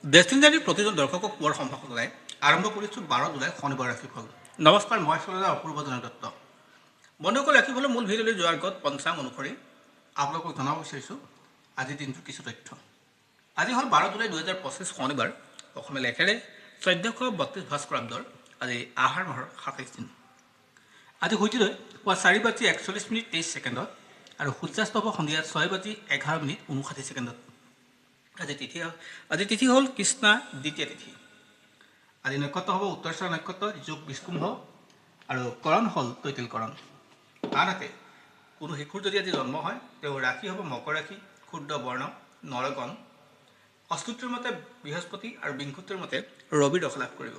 ডেষ্টিনিৰ প্ৰতিজন দৰ্শকক পুৱাৰ সম্ভাষণ জনাই আৰম্ভ কৰিছোঁ 12 জুলাই শনিবাৰ ৰাশিফল। নমস্কাৰ, মই চলজাৰ অপূৰ্ব জনদত্ত। বন্ধুসকল, ৰাশিফলৰ মূল ভিডিঅ'লৈ যোৱাৰ আগত পঞ্চাং অনুসৰি আপোনালোকক জনাব বিচাৰিছোঁ আজিৰ দিনটোৰ কিছু তথ্য। আজি হ'ল 12 জুলাই 2025 শনিবাৰ। অসমীয়া লেখেৰে 1432 ভাস্কৰাব্দৰ আজি আহাৰ মাহৰ 27 দিন। আজি সূৰ্যোদয় পুৱা 4:41:23 আৰু সূৰ্যাস্ত হ'ব সন্ধিয়া 6:11:59। আজি তিথি হ'ল কৃষ্ণা দ্বিতীয় তিথি। আজি নক্ষত্ৰ হ'ব উত্তৰশ্বাৰ নক্ষত্ৰ যোগ বিষ্কুম্ভ আৰু কৰণ হ'ল তৈতিলকৰণ। আনহাতে কোনো শিশুৰ যদি আজি জন্ম হয় তেওঁৰ ৰাশি হ'ব মকৰ ৰাশি, ক্ষুদ্ৰ বৰ্ণ নৰগণ, অস্তুত্বৰ মতে বৃহস্পতি আৰু বিংশুত্বৰ মতে ৰবি দশা লাভ কৰিব।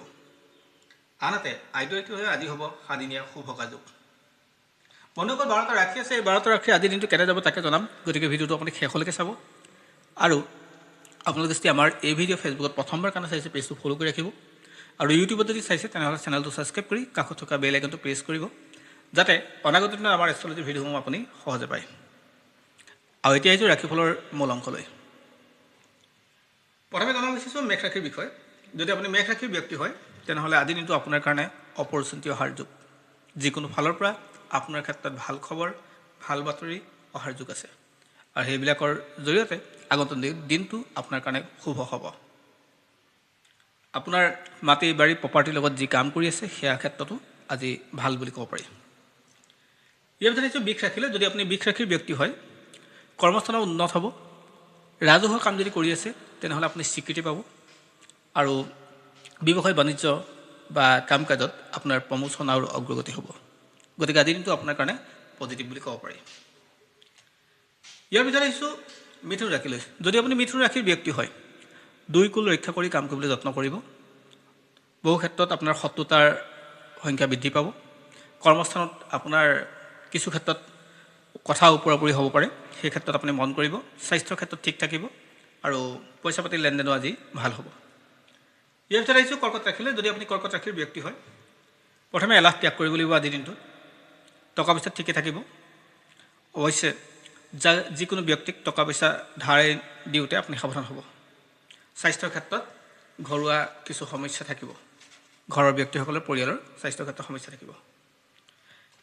আনহাতে আইদৰিত হৈ আজি হ'ব সাদিনীয়া শুভকা যোগ। বন্ধুসকল, 12টা ৰাশি আছে। এই 12টা ৰাশি আজিৰ দিনটো কেনে যাব তাকে জনাম, গতিকে ভিডিঅ'টো আপুনি শেষলৈকে চাব। আৰু আপোনালোকে যদি আমাৰ এই ভিডিঅ' ফেচবুকত প্ৰথমবাৰ কাৰণে চাইছে পেজটো ফ'ল' কৰি ৰাখিব, আৰু ইউটিউবত যদি চাইছে তেনেহ'লে চেনেলটো ছাবস্ক্ৰাইব কৰি কাষত থকা বেল আইকনটো প্ৰেছ কৰিব, যাতে অনাগত দিনত আমাৰ এষ্ট্ৰলজিৰ ভিডিঅ'সমূহ আপুনি সহজে পায়। আৰু এতিয়া আহিছোঁ ৰাশিফলৰ মূল অংশলৈ। প্ৰথমে জনাব বিচাৰিছোঁ মেষ ৰাশিৰ বিষয়ে। যদি আপুনি মেষ ৰাশিৰ ব্যক্তি হয় তেনেহ'লে আজিৰ দিনটো আপোনাৰ কাৰণে অপৰচুনিটি অহাৰ যুগ। যিকোনো ফালৰ পৰা আপোনাৰ ক্ষেত্ৰত ভাল খবৰ, ভাল বাতৰি অহাৰ যুগ আছে, আৰু সেইবিলাকৰ জৰিয়তে আগন্তুক দিনটো আপোনাৰ কাৰণে শুভ হ'ব। আপোনাৰ মাটি বাৰী প্ৰপাৰ্টিৰ লগত যি কাম কৰি আছে সেয়া ক্ষেত্ৰতো আজি ভাল বুলি ক'ব পাৰি। ইয়াৰ ভিতৰত আহিছোঁ বৃষ ৰাশিলৈ। যদি আপুনি বৃষ ৰাশিৰ ব্যক্তি হয়, কৰ্মস্থানত উন্নত হ'ব। ৰাজহুৱা কাম যদি কৰি আছে তেনেহ'লে আপুনি স্বীকৃতি পাব, আৰু ব্যৱসায় বাণিজ্য বা কাম কাজত আপোনাৰ প্ৰমোচন আৰু অগ্ৰগতি হ'ব। গতিকে আজিৰ দিনটো আপোনাৰ কাৰণে পজিটিভ বুলি ক'ব পাৰি। ইয়াৰ ভিতৰত আহিছোঁ মিথুন ৰাশিলৈ। যদি আপুনি মিথুন ৰাশিৰ ব্যক্তি হয়, দুই কুল ৰক্ষা কৰি কাম কৰিবলৈ যত্ন কৰিব। বহু ক্ষেত্ৰত আপোনাৰ শত্ৰুতাৰ সংখ্যা বৃদ্ধি পাব। কৰ্মস্থানত আপোনাৰ কিছু ক্ষেত্ৰত কথা ওপৰা-ওপৰি হ'ব পাৰে, সেই ক্ষেত্ৰত আপুনি মন কৰিব। স্বাস্থ্যৰ ক্ষেত্ৰত ঠিক থাকিব, আৰু পইচা পাতিৰ লেনদেনো আজি ভাল হ'ব। ইয়াৰ ভিতৰত আহিছোঁ কৰ্কট ৰাশিলৈ। যদি আপুনি কৰ্কট ৰাশিৰ ব্যক্তি হয়, প্ৰথমে এলাহ ত্যাগ কৰিব লাগিব আজিৰ দিনটোত। টকা পইচা ঠিকে থাকিব। অৱশ্যে যিকোনো ব্যক্তিক টকা পইচা ধাৰ দিওঁতে আপুনি সাৱধান হ'ব। স্বাস্থ্যৰ ক্ষেত্ৰত ঘৰুৱা কিছু সমস্যা থাকিব। ঘৰৰ ব্যক্তিসকলৰ পৰিয়ালৰ স্বাস্থ্যৰ ক্ষেত্ৰত সমস্যা থাকিব।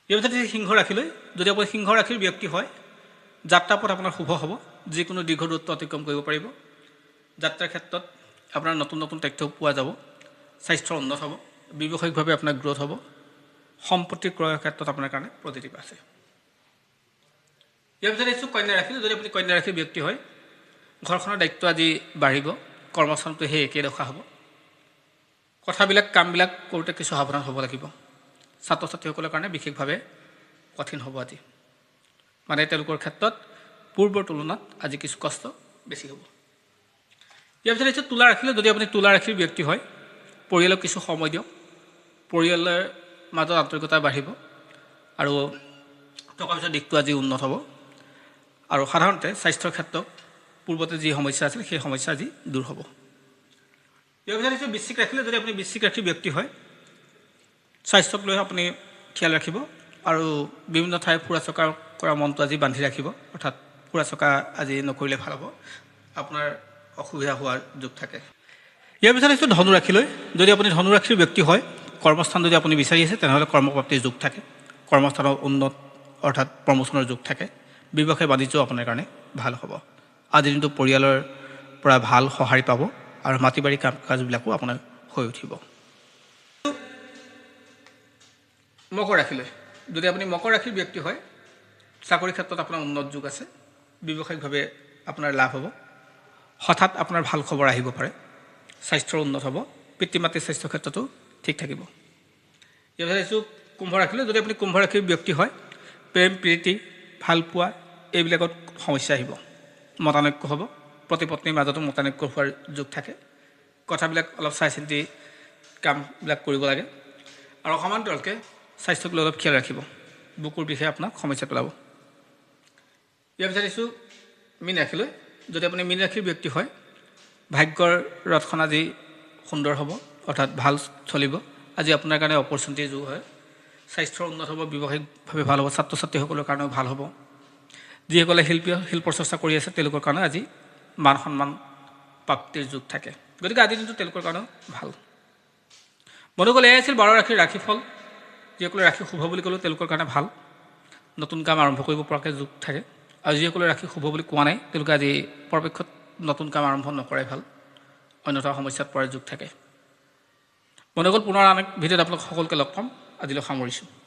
ইয়াৰ ভিতৰত সিংহ ৰাশিলৈ। যদি আপুনি সিংহ ৰাশিৰ ব্যক্তি হয়, যাত্ৰাপথ আপোনাৰ শুভ হ'ব। যিকোনো দীৰ্ঘ দূৰত্ব অতিক্ৰম কৰিব পাৰিব। যাত্ৰাৰ ক্ষেত্ৰত আপোনাৰ নতুন নতুন তথ্য পোৱা যাব। স্বাস্থ্যৰ উন্নত হ'ব। ব্যৱসায়িকভাৱে আপোনাৰ গ্ৰ'থ হ'ব। সম্পত্তি ক্ৰয়ৰ ক্ষেত্ৰত আপোনাৰ কাৰণে পজিটিভ আছে। ইয়াৰ ভিতৰত আহিছোঁ কন্যা ৰাশিলৈ। যদি আপুনি কন্যা ৰাশিৰ ব্যক্তি হয়, ঘৰখনৰ দায়িত্ব আজি বাঢ়িব। কৰ্মস্থানটো সেই একেই দশা হ'ব। কথাবিলাক কামবিলাক কৰোঁতে কিছু সাৱধান হ'ব লাগিব। ছাত্ৰ ছাত্ৰীসকলৰ কাৰণে বিশেষভাৱে কঠিন হ'ব আজি, মানে তেওঁলোকৰ ক্ষেত্ৰত পূৰ্বৰ তুলনাত আজি কিছু কষ্ট বেছি হ'ব। ইয়াৰ ভিতৰত আহিছোঁ তুলা ৰাশিলৈ। যদি আপুনি তুলা ৰাশিৰ ব্যক্তি হয়, পৰিয়ালক কিছু সময় দিয়ক। পৰিয়ালৰ মাজত আন্তৰিকতা বাঢ়িব, আৰু টকা পইচাৰ দিশটো আজি উন্নত হ'ব। আৰু সাধাৰণতে স্বাস্থ্যৰ ক্ষেত্ৰত পূৰ্বতে যি সমস্যা আছিল সেই সমস্যা আজি দূৰ হ'ব। ইয়াৰ ভিতৰত আহিছোঁ বৃশ্চিক ৰাশিলৈ। যদি আপুনি বৃশ্চিক ৰাশিৰ ব্যক্তি হয়, স্বাস্থ্যক লৈ আপুনি খেয়াল ৰাখিব, আৰু বিভিন্ন ঠাই ফুৰা চকা কৰা মনটো আজি বান্ধি ৰাখিব। অৰ্থাৎ ফুৰা চকা আজি নকৰিলে ভাল হ'ব। আপোনাৰ অসুবিধা হোৱাৰ যোগ থাকে। ইয়াৰ পিছত আহিছোঁ ধনু ৰাশিলৈ। যদি আপুনি ধনু ৰাশিৰ ব্যক্তি হয়, কৰ্মস্থান যদি আপুনি বিচাৰি আছে তেনেহ'লে কৰ্মপ্ৰাপ্তিৰ যোগ থাকে। কৰ্মস্থানৰ উন্নত অৰ্থাৎ প্ৰমোচনৰ যোগ থাকে। ব্যৱসায় বাণিজ্য আপোনাৰ কাৰণে ভাল হ'ব। আজিৰ দিনটো পৰিয়ালৰ পৰা ভাল সঁহাৰি পাব, আৰু মাটি বাৰী কাম কাজবিলাকো আপোনাৰ হৈ উঠিব। মকৰ ৰাশিলৈ। যদি আপুনি মকৰ ৰাশিৰ ব্যক্তি হয়, চাকৰি ক্ষেত্ৰত আপোনাৰ উন্নত যোগ আছে। ব্যৱসায়িকভাৱে আপোনাৰ লাভ হ'ব। হঠাৎ আপোনাৰ ভাল খবৰ আহিব পাৰে। স্বাস্থ্যৰ উন্নত হ'ব। পিতৃ মাতৃৰ স্বাস্থ্যৰ ক্ষেত্ৰতো ঠিক থাকিব। ইয়াৰ পিছত আহিছোঁ কুম্ভ ৰাশিলৈ। যদি আপুনি কুম্ভ ৰাশিৰ ব্যক্তি হয়, প্ৰেম প্ৰীতি ভাল পোৱা এইবিলাকত সমস্যা আহিব। মতানৈক্য হ'ব। পতি পত্নীৰ মাজতো মতানৈক্য হোৱাৰ যোগ থাকে। কথাবিলাক অলপ চাই চিন্তি কামবিলাক কৰিব লাগে, আৰু সমান্তৰালকৈ স্বাস্থ্যক লৈ অলপ খেয়াল ৰাখিব। বুকুৰ বিষয়ে আপোনাক সমস্যা পেলাব। ইয়াৰ পিছত আহিছোঁ মীন ৰাশিলৈ। যদি আপুনি মীন ৰাশিৰ ব্যক্তি হয়, ভাগ্যৰ ৰথখন আজি সুন্দৰ হ'ব, অৰ্থাৎ ভাল চলিব। আজি আপোনাৰ কাৰণে অপৰচুনিটিৰ যুগ হয়। স্বাস্থ্যৰ উন্নত হ'ব। ব্যৱসায়িকভাৱে ভাল হ'ব। ছাত্ৰ ছাত্ৰীসকলৰ কাৰণেও ভাল হ'ব। যিসকলে শিল্প চৰ্চা কৰি আছে তেওঁলোকৰ কাৰণে আজি মান সন্মান প্ৰাপ্তিৰ যোগ থাকে। গতিকে আজিৰ দিনটো তেওঁলোকৰ কাৰণেও ভাল। বন্ধুসকল, এয়াই আছিল 12 ৰাশিৰ ৰাশিফল। যিসকলে ৰাশি শুভ বুলি ক'লেও তেওঁলোকৰ কাৰণে ভাল, নতুন কাম আৰম্ভ কৰিব পৰাকৈ যোগ থাকে। আৰু যিসকলে ৰাশি শুভ বুলি কোৱা নাই তেওঁলোকে আজি পৰাপক্ষত নতুন কাম আৰম্ভ নকৰাই ভাল, অন্যথা সমস্যাত পৰাৰ যোগ থাকে। বন্ধুসকল, পুনৰ আন এক ভিডিঅ'ত আপোনালোক সকলোকে লগ পাম। আজিলৈ সামৰিছোঁ।